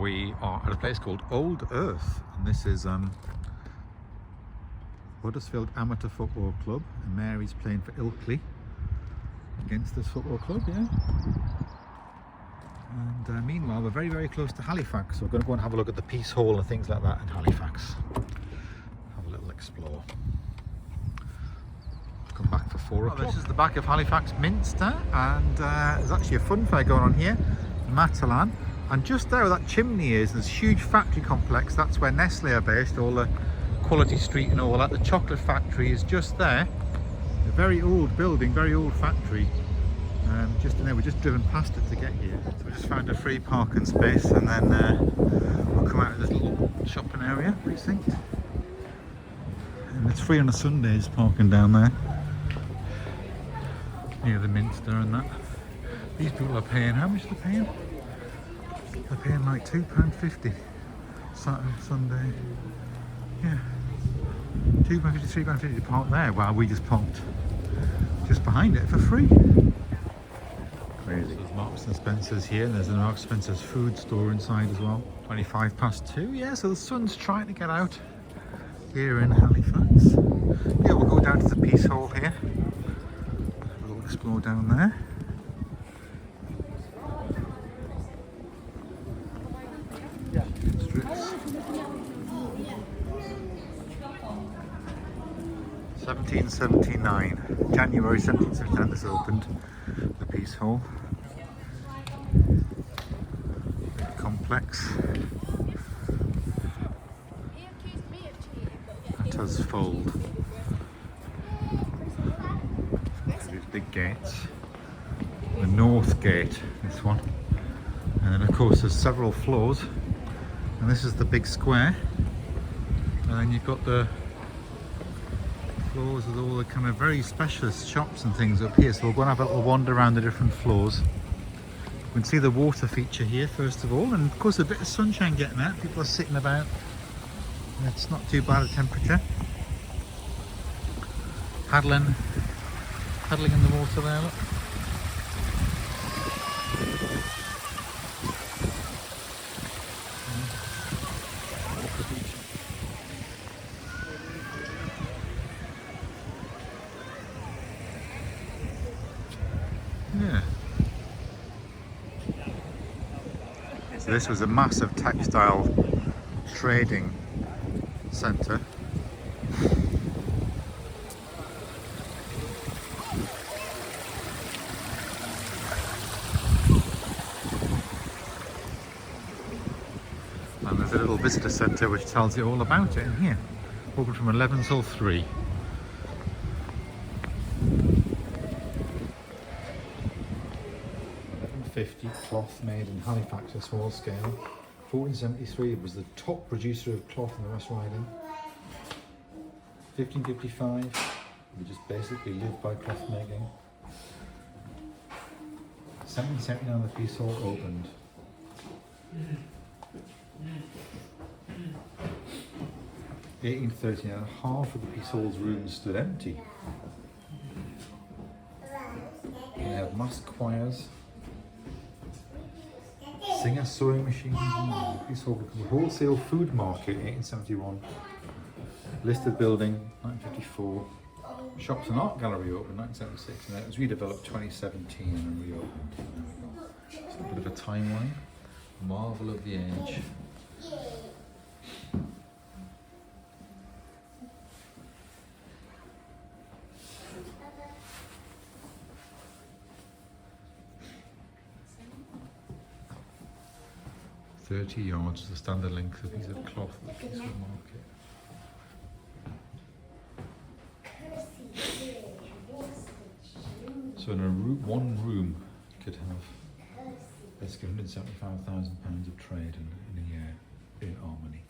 We are at a place called Old Earth, and this is Huddersfield Amateur Football Club, and Mary's playing for Ilkley against this football club, yeah. And meanwhile, we're very, very close to Halifax, so we're going to go and have a look at the Peace Hall and things like that in Halifax. Have a little explore. Come back for 4 o'clock. This is the back of Halifax Minster, and there's actually a fun fair going on here, Matalan. And just there where that chimney is, there's a huge factory complex. That's where Nestle are based, all the Quality Street and all that. The chocolate factory is just there. A very old building, very old factory. Just in there, we're just driven past it to get here. So we just found a free parking space, and then we'll come out of this little shopping area, precinct. And it's free on a Sundays, parking down there. Near the Minster and that. These people are paying, how much are they paying? They're paying like £2.50 Saturday, Sunday. Yeah. £2.50, £3.50 to park there, while we just parked just behind it for free. Crazy. There's Marks and Spencer's here, and there's a Marks and Spencer's food store inside as well. 2:25 yeah, so the sun's trying to get out here in Halifax. Yeah, we'll go down to the Peace Hall here. We'll explore down there. Strips. 1779, January 1779 this opened, the Peace Hall. Big complex. That does fold. These big gates. The North Gate, this one. And then of course there's several floors. And this is the big square. And then you've got the floors with all the kind of very specialist shops and things up here, so we'll go and have a little wander around the different floors. We can see the water feature here first of all, and of course a bit of sunshine getting out. People are sitting about. It's not too bad a temperature. Paddling in the water there, look. Yeah. So this was a massive textile trading centre. And there's a little visitor centre which tells you all about it in here. Open from 11 till 3. Cloth made in Halifax, a small scale. 1473, it was the top producer of cloth in the West Riding. 1555, we just basically lived by cloth making. 1779, the Peace Hall opened. 1839, half of the Peace Hall's rooms stood empty. They have mass choirs. Singer sewing machines, Peace Hall wholesale food market, 1871. Listed building, 1954. Shops and art gallery opened, 1976, and it was redeveloped 2017 and reopened. There we go. It's a bit of a timeline. Marvel of the age. £30 is the standard length of a piece of cloth at the Peace Hall market. So in one room you could have basically £175,000 of trade in a year in Harmony.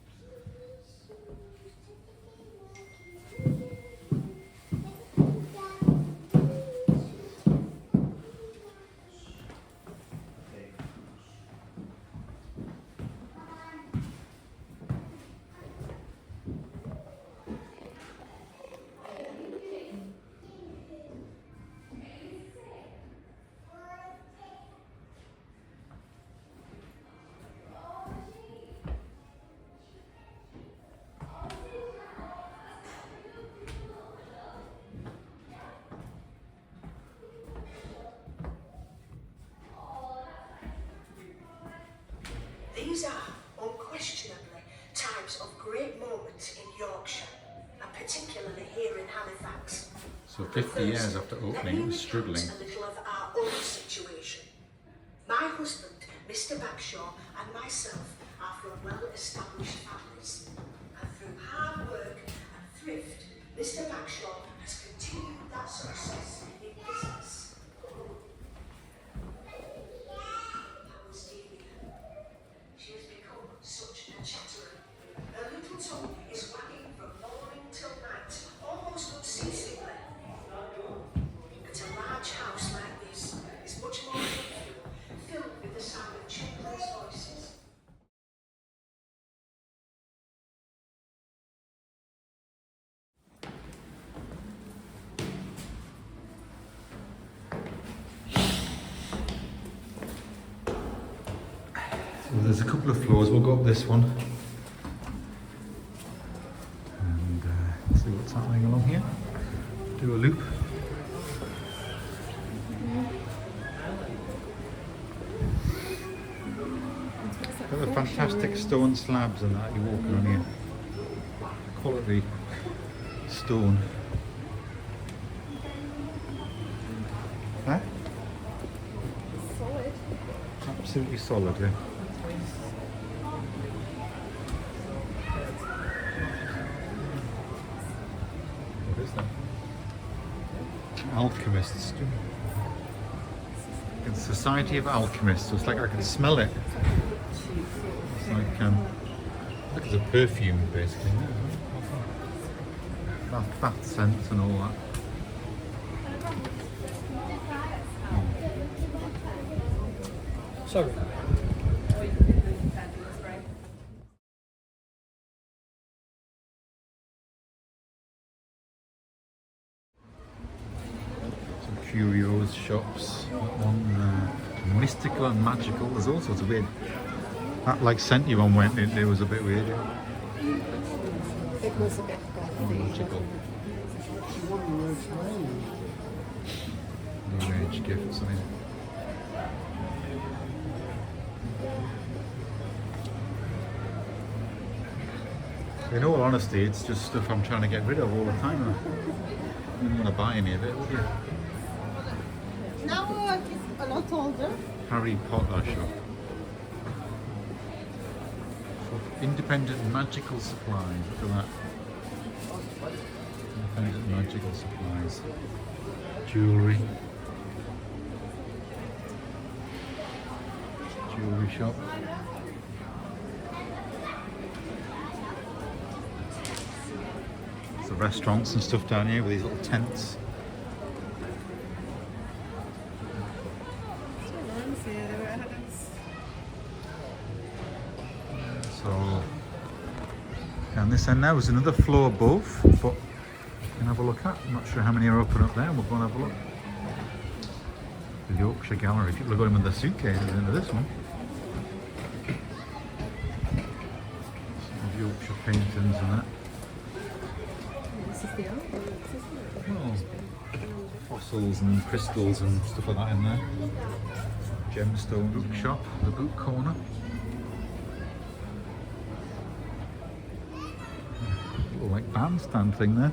These are unquestionably times of great moment in Yorkshire, and particularly here in Halifax. So 50 years after opening, it was struggling. A little of our own situation. My husband, Mr. Bagshaw, and myself are from well-established families, and through hard work and thrift, Mr. Bagshaw has continued that success in business. That was Davy. She has become such a chatterer. Her little tongue is wagging from morning till night, almost unceasingly. But a large house like this is much more comfortable, filled with the sound of children's voices. So there's a couple of floors, we'll go up this one and see what's happening along here. Do a loop. Got the fantastic stone slabs and that you walk on here. Quality stone. Huh? Solid. Absolutely solid, yeah. What is that? Alchemists. It's Society of Alchemists, so it's like I can smell it. It's like it's a perfume basically. Bath scents and all that. Sorry. Some curios shops. That one, mystical and magical. There's all sorts of weird. That like scenty one went in. It was a bit weird. It was a bit Magical. New Age gifts. I mean. In all honesty, it's just stuff I'm trying to get rid of all the time. You wouldn't want to buy any of it, would you? Now it's a lot older. Harry Potter shop. Independent magical supplies. Look at that. Independent magical supplies. Jewellery. Jewellery shop. The restaurants and stuff down here with these little tents. So, and this end now is another floor above, but you can have a look at. I'm not sure how many are open up there. We'll go and have a look. The Yorkshire Gallery. People are going with their suitcases into this one. Some of Yorkshire paintings and that. Oh, fossils and crystals and stuff like that in there. Gemstone bookshop, the book corner. Little like bandstand thing there.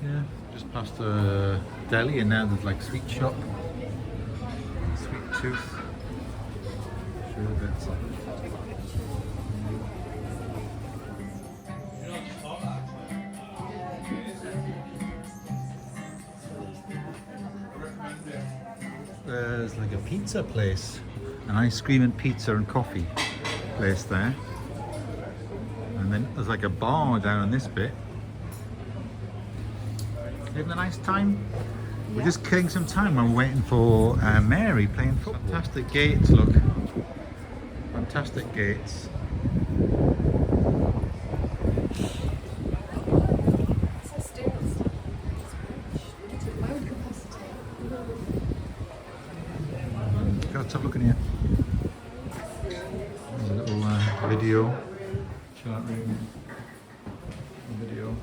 Yeah, just past a deli and now there's like sweet shop. Sweet tooth. Sure bits. There's like a pizza place, an ice cream and pizza and coffee place there. And then there's like a bar down in this bit. Having a nice time? Yeah. We're just killing some time while we're waiting for Mary playing football. Fantastic gates, look. Fantastic gates. Let's have a look in here. There's a little video. Chart room. Video.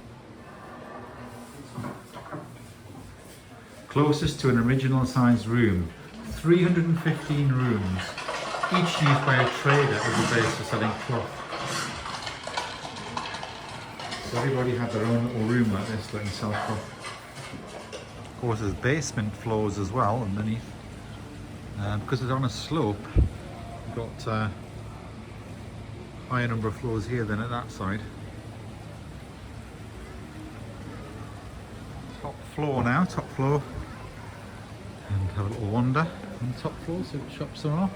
Closest to an original size room. 315 rooms. each used by a trader as a base for selling cloth. So everybody had their own little room like this that can sell cloth. Of course, there's basement floors as well underneath. Because it's on a slope, you've got a higher number of floors here than at that side. Top floor now, top floor. And have a little wander on the top floor, see what shops there are.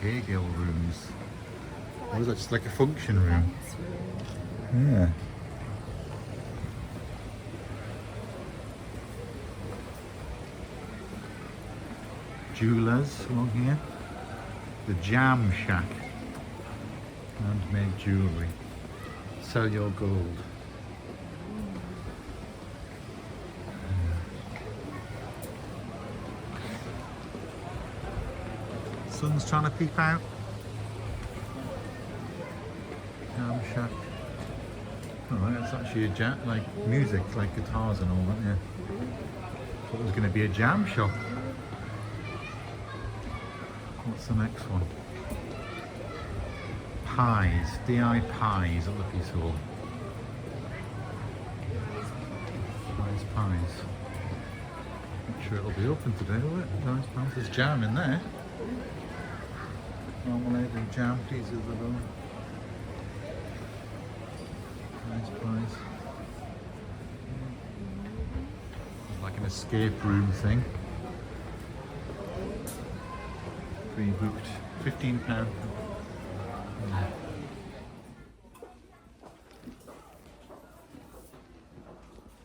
Kegel rooms. What is that, just like a function room? Yeah. Jewelers along here. The Jam Shack. Handmade jewellery. Sell your gold. Sun's trying to peep out. Jam Shack. Alright, that's actually a jam, like music, like guitars and all that, yeah. Thought it was going to be a jam shop. What's the next one? Pies, DI Pies at Lucky Soul. Pies. Not sure it'll be open today, will it? Dice Pies. There's jam in there. Marmalade and jam, pieces of them. Nice pies. Like an escape room thing. Pre-booked. £15.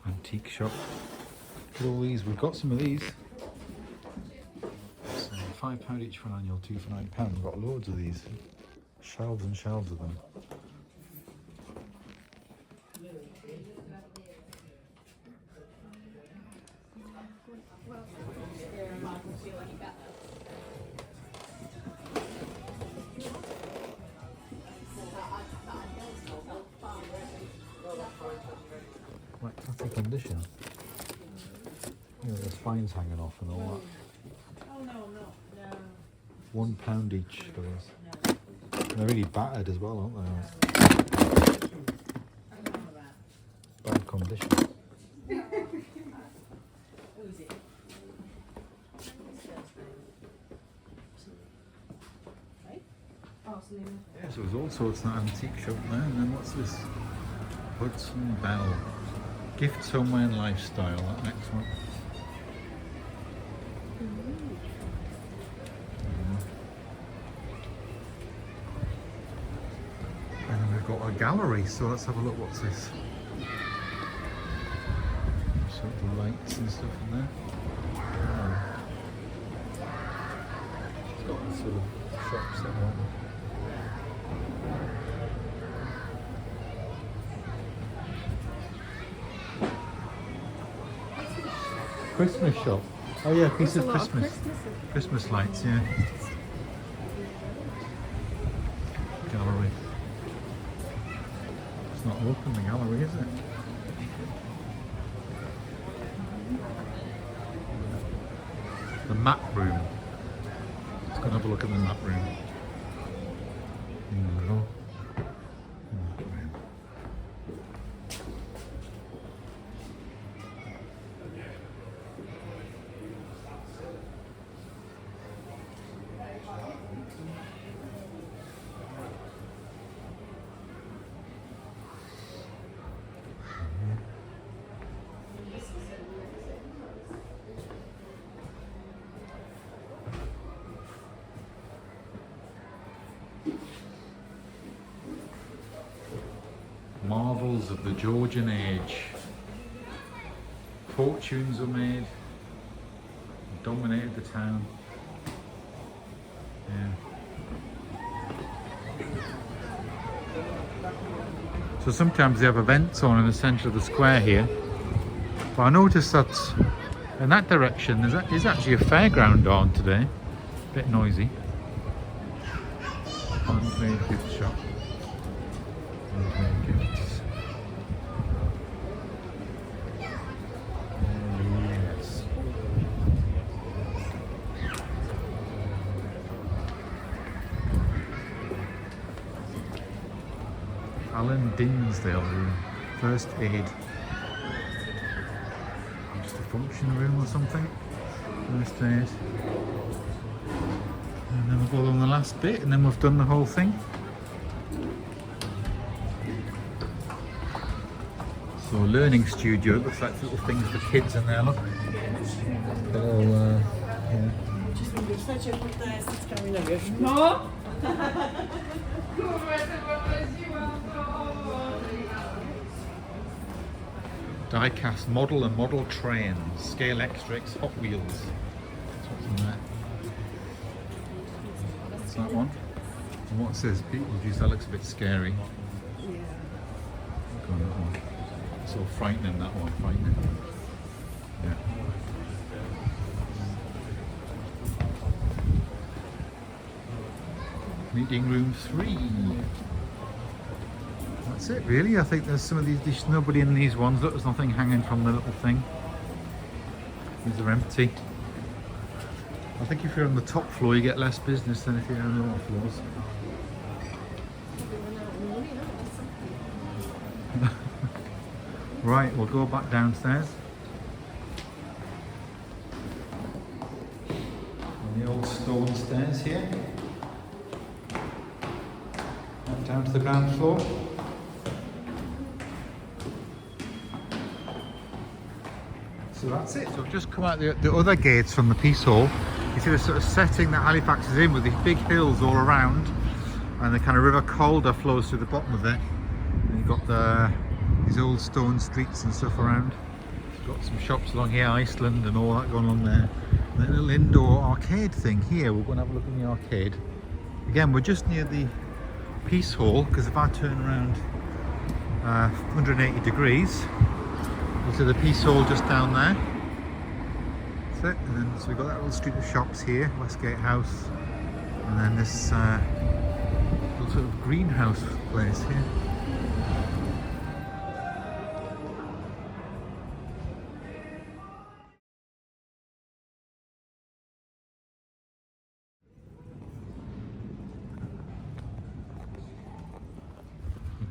Antique shop. Look at all these. We've got some of these. So £5 each for an annual, 2 for £9. We've got loads of these. Shelves and shelves of them. Right, that's the condition. You know, the spines hanging off and all that. Oh, no. £1 each for this. They're really battered as well, aren't they? Bad condition. Yeah, so there's all sorts of antique shop there. And then what's this? Hudson Bell. Gift Somewhere and Lifestyle, that next one. And then we've got a gallery, so let's have a look. What's this? Sort of lights and stuff in there. It's got the sort of shops there, aren't they? Christmas shop. Oh yeah, piece of Christmas lights, yeah. Gallery. It's not open, the gallery, is it? The map room. Let's go and have a look at the map room. Here we go. Map room. Marvels of the Georgian age. Fortunes were made, dominated the town. Yeah. So sometimes they have events on in the centre of the square here. But I noticed that in that direction there's actually a fairground on today. A bit noisy. Handmade gift shop. Handmade gifts. Yes. Alan Dinsdale room. First aid. Just a function room or something. First aid. And then we'll go along the last bit and then we've done the whole thing. So learning studio, it looks like little things for kids in there, look. Little, yeah. No! Die-cast model and model trains, scale extras, Hot Wheels. That's what's in there. That's that one. And what says Beetlejuice? That looks a bit scary. Yeah. Look on that one. So frightening, that one, frightening. Yeah. Meeting room 3. That's it really. I think there's some of these, there's nobody in these ones. Look, there's nothing hanging from the little thing. These are empty. I think if you're on the top floor you get less business than if you're on the lower floors. Right, we'll go back downstairs. On the old stone stairs here. Up down to the ground floor. So that's it. So we've just come out the other gates from the Peace Hall. You see the sort of setting that Halifax is in with these big hills all around, and the kind of River Calder flows through the bottom of it. And you've got these old stone streets and stuff around. You've got some shops along here, Iceland and all that going on there. And a little indoor arcade thing here. We're going to have a look in the arcade. Again, we're just near the Peace Hall, because if I turn around 180 degrees, we'll see the Peace Hall just down there. That's it. And then so we've got that little street of shops here, Westgate House, and then this little sort of greenhouse place here.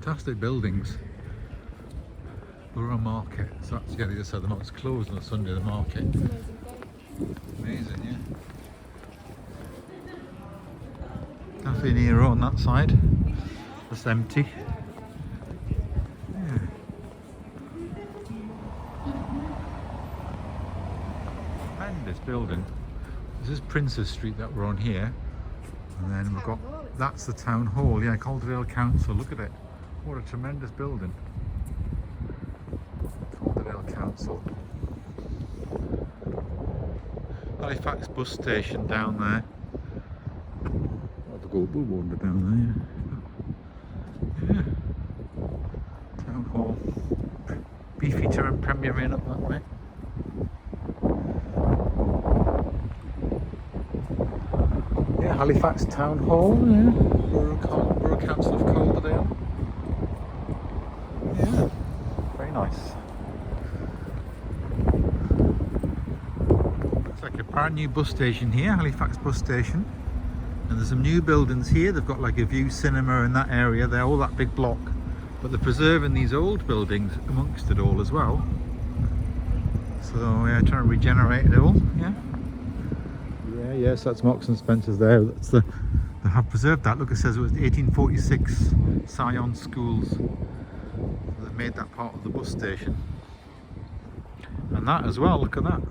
Fantastic buildings. Borough Market. So that's the other side of the market. It's closed on a Sunday, the market. Amazing, yeah. Cafe Nero on that side. Just empty. Yeah. Tremendous building. This is Princes Street that we're on here. And then we've got, that's the town hall. Yeah, Calderdale Council. Look at it. What a tremendous building. Calderdale Council. Halifax bus station down there. I've got a wander down there. Yeah. Town hall. Beefeater and Premier Inn up that way. Yeah, Halifax Town Hall. Yeah. Borough Council of Calderdale. Yeah, very nice. It's like a brand new bus station here, Halifax bus station. And there's some new buildings here. They've got like a view cinema in that area. They're all that big block. But they're preserving these old buildings amongst it all as well. So yeah, trying to regenerate it all. Yeah. Yeah, yes, that's Marks and Spencer's there. That's they have preserved that. Look, it says it was 1846 Scion Schools. They made that part of the bus station. And that as well, look at that.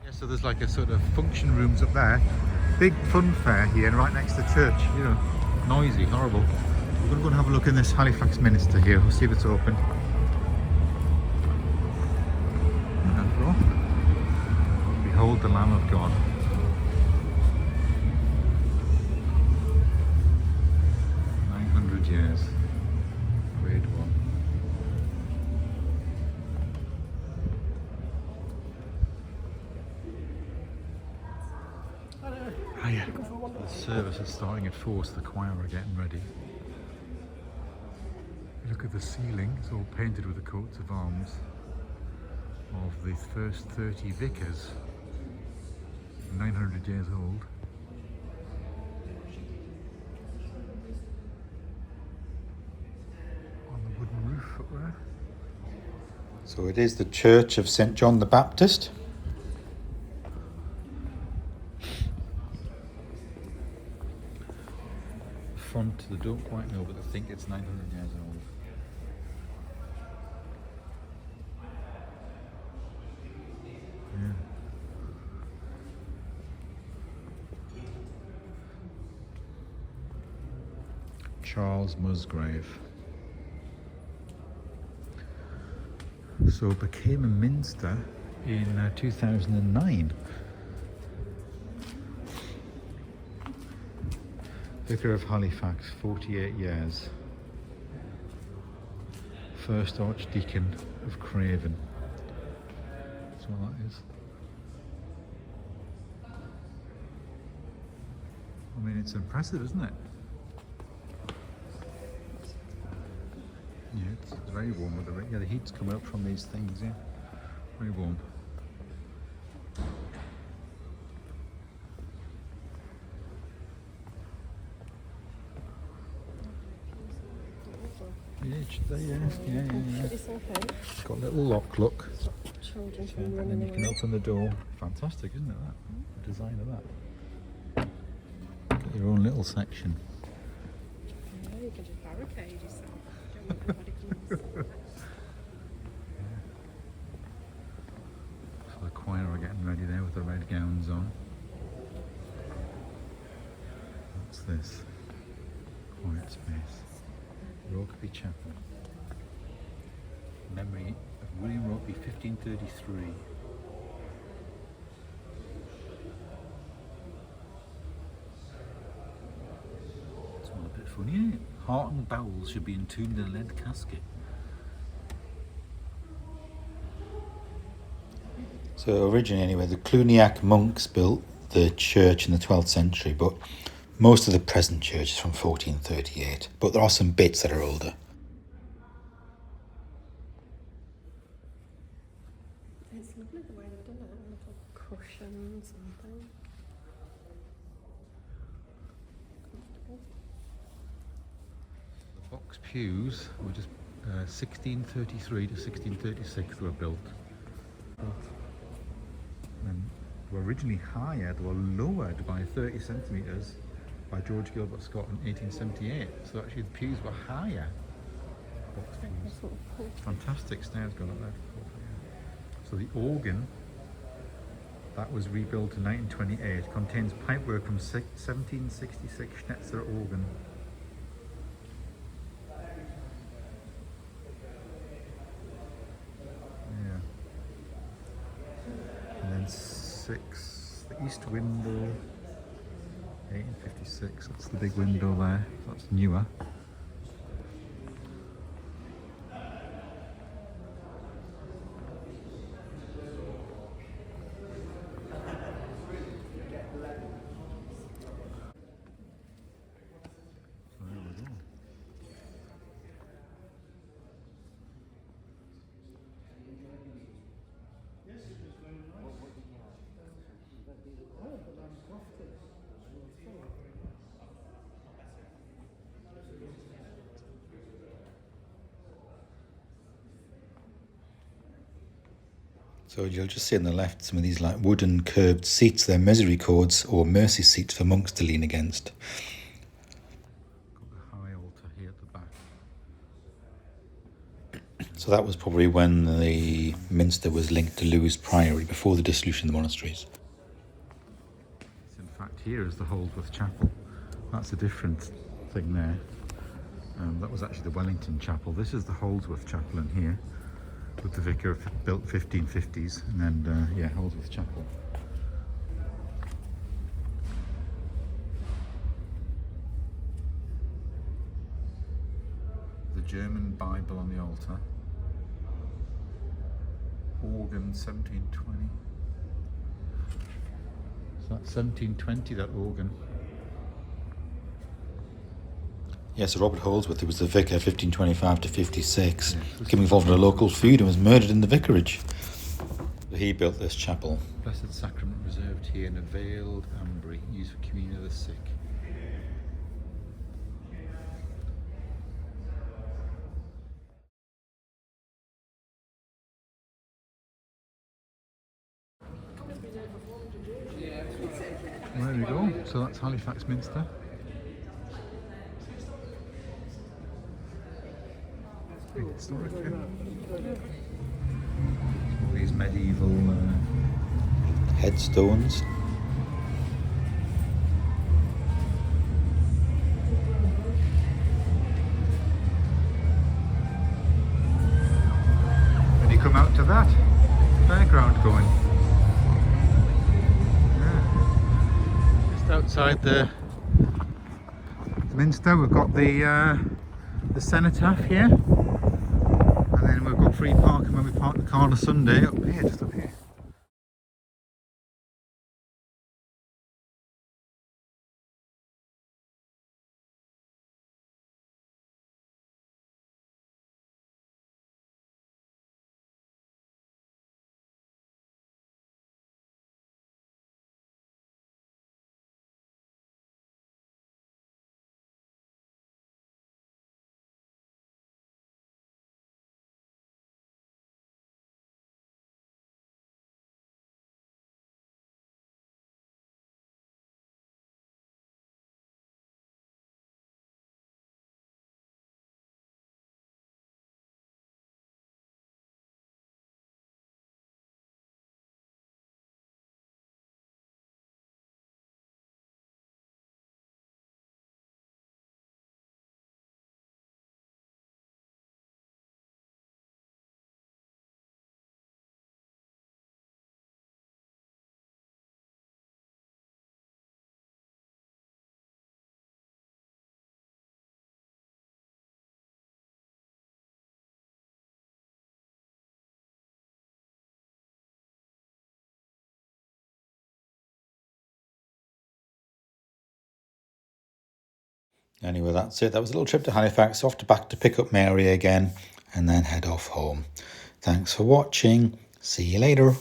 Yeah, so there's like a sort of function rooms up there. Big fun fair here and right next to the church, you know. Noisy, horrible. We're going to go and have a look in this Halifax Minster here. We'll see if it's open. Behold the Lamb of God. Years. Grade 1. Hiya. The service is starting at 4, so the choir are getting ready. Look at the ceiling, it's all painted with the coats of arms of the first 30 vicars. 900 years old. So it is the Church of St. John the Baptist. Front, they don't quite know, but they think it's 900 years old. Yeah. Charles Musgrave. So it became a minster in 2009. Vicar of Halifax, 48 years. First Archdeacon of Craven. That's what that is. I mean, it's impressive, isn't it? Yeah, it's very warm with the the heat's coming up from these things, yeah. Very warm. Yeah, yeah. It's okay. It's got a little lock, look. Children Yeah, from and then running you can away. open the door. Fantastic, isn't it, that? The design of that. Got your own little section. Yeah, you can just barricade yourself. Don't want anybody comes. So the choir are getting ready there with the red gowns on. What's this? Quiet space. Rokeby Chapel. Memory of William Rokeby, 1533. It's all a bit funny, isn't it? Heart and bowels should be entombed in a lead casket. So originally anyway, the Cluniac monks built the church in the 12th century, but most of the present church is from 1438, but there are some bits that are older. It's lovely the way they've done it. Little cushions and things. Comfortable. The box pews were just 1633 to 1636 they were built. And they were originally higher, they were lowered by 30 centimetres by George Gilbert Scott in 1878. So actually the pews were higher. Box pews. Sort of cool. Fantastic stairs going up there. So the organ, that was rebuilt in 1928, contains pipework from 1766 Schnitzer organ. Yeah. And then the east window, 1856, that's the big window there, that's newer. So there we go. So you'll just see on the left some of these like wooden curved seats. They're misery cords or mercy seats for monks to lean against. Got the high altar here at the back. So that was probably when the minster was linked to Lewes Priory before the dissolution of the monasteries. In fact, here is the Holdsworth Chapel. That's a different thing there. That was actually the Wellington Chapel. This is the Holdsworth Chapel in here, with the vicar built 1550s, and then yeah, Holdsworth Chapel. The German Bible on the altar. Organ 1720. So that's 1720, that organ. Yes, Robert Holdsworth, who was the vicar 1525 to 56, became involved in a local feud and was murdered in the vicarage. He built this chapel. Blessed Sacrament reserved here in a veiled ambry, used for communion of the sick. So that's Halifax Minster. Big historic, yeah. All these medieval headstones. Then you come out to that fairground going. Yeah. Just outside the Minster, we've got the cenotaph here, and then we've got free parking when we park the car on a Sunday up here, just up here. Anyway, that's it. That was a little trip to Halifax, off to back to pick up Mary again, and then head off home. Thanks for watching. See you later.